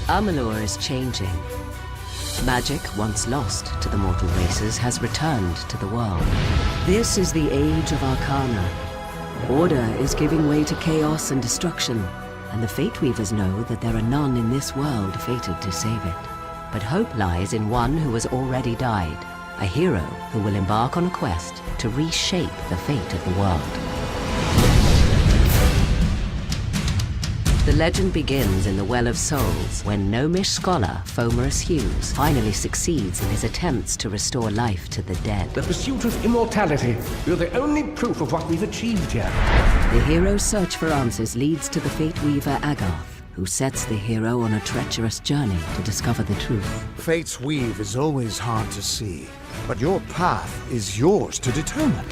Amalur is changing. Magic, once lost to the mortal races, has returned to the world. This is the age of Arcana. Order is giving way to chaos and destruction, and the Fate Weavers know that there are none in this world fated to save it. But hope lies in one who has already died, a hero who will embark on a quest to reshape the fate of the world. The legend begins in the Well of Souls, when gnomish scholar Fomerus Hughes finally succeeds in his attempts to restore life to the dead. The pursuit of immortality. You're the only proof of what we've achieved here. The hero's search for answers leads to the Fate Weaver Agarth, who sets the hero on a treacherous journey to discover the truth. Fate's weave is always hard to see, but your path is yours to determine.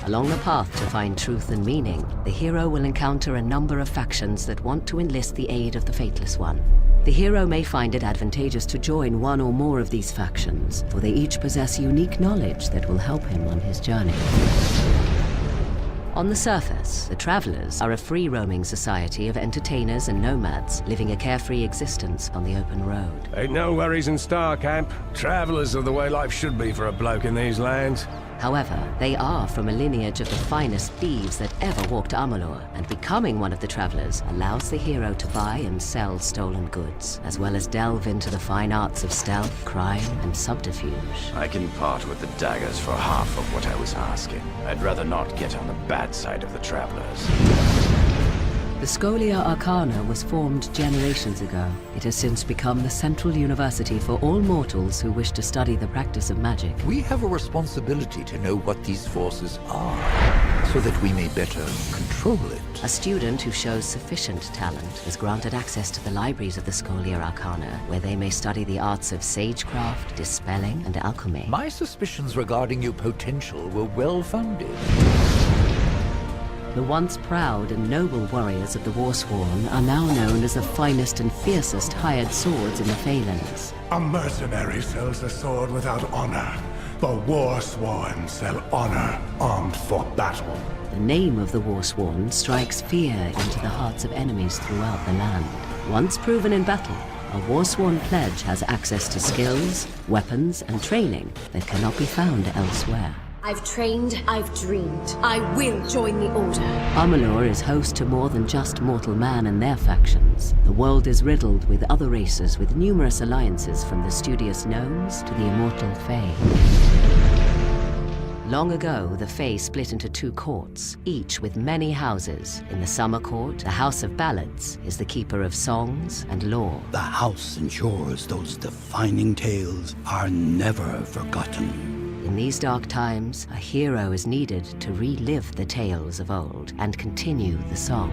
Along the path to find truth and meaning, the hero will encounter a number of factions that want to enlist the aid of the Fateless One. The hero may find it advantageous to join one or more of these factions, for they each possess unique knowledge that will help him on his journey. On the surface, the Travelers are a free-roaming society of entertainers and nomads living a carefree existence on the open road. Ain't no worries in Star Camp. Travelers are the way life should be for a bloke in these lands. However, they are from a lineage of the finest thieves that ever walked Amalur, and becoming one of the Travelers allows the hero to buy and sell stolen goods, as well as delve into the fine arts of stealth, crime, and subterfuge. I can part with the daggers for half of what I was asking. I'd rather not get on the bad side of the Travelers. The Scholia Arcana was formed generations ago. It has since become the central university for all mortals who wish to study the practice of magic. We have a responsibility to know what these forces are, so that we may better control it. A student who shows sufficient talent is granted access to the libraries of the Scholia Arcana, where they may study the arts of sagecraft, dispelling, and alchemy. My suspicions regarding your potential were well-founded. The once proud and noble warriors of the Warsworn are now known as the finest and fiercest hired swords in the Phalanx. A mercenary sells a sword without honor. The Warsworn sell honor, armed for battle. The name of the Warsworn strikes fear into the hearts of enemies throughout the land. Once proven in battle, a Warsworn pledge has access to skills, weapons, and training that cannot be found elsewhere. I've trained, I've dreamed. I will join the Order. Amalur is host to more than just mortal man and their factions. The world is riddled with other races with numerous alliances, from the studious gnomes to the immortal Fae. Long ago, the Fae split into two courts, each with many houses. In the Summer Court, the House of Ballads is the keeper of songs and lore. The house ensures those defining tales are never forgotten. In these dark times, a hero is needed to relive the tales of old and continue the song.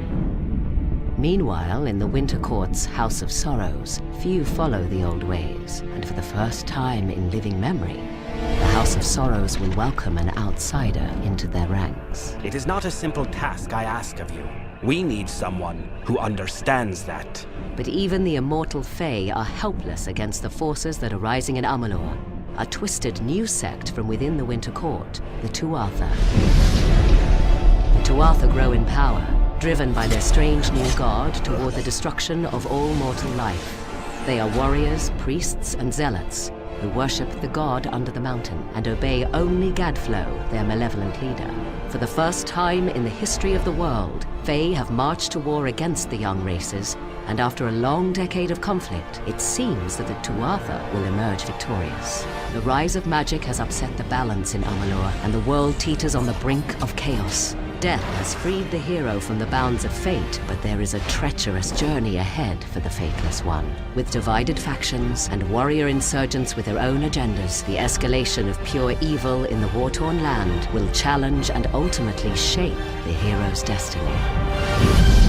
Meanwhile, in the Winter Court's House of Sorrows, few follow the old ways, and for the first time in living memory, the House of Sorrows will welcome an outsider into their ranks. It is not a simple task I ask of you. We need someone who understands that. But even the immortal Fae are helpless against the forces that are rising in Amalur, a twisted new sect from within the Winter Court, the Tuatha. The Tuatha grow in power, driven by their strange new god toward the destruction of all mortal life. They are warriors, priests, and zealots who worship the god under the mountain and obey only Gadflow, their malevolent leader. For the first time in the history of the world, Fae have marched to war against the young races, and after a long decade of conflict, it seems that the Tuatha will emerge victorious. The rise of magic has upset the balance in Amalur, and the world teeters on the brink of chaos. Death has freed the hero from the bounds of fate, but there is a treacherous journey ahead for the Fateless One. With divided factions and warrior insurgents with their own agendas, the escalation of pure evil in the war-torn land will challenge and ultimately shape the hero's destiny.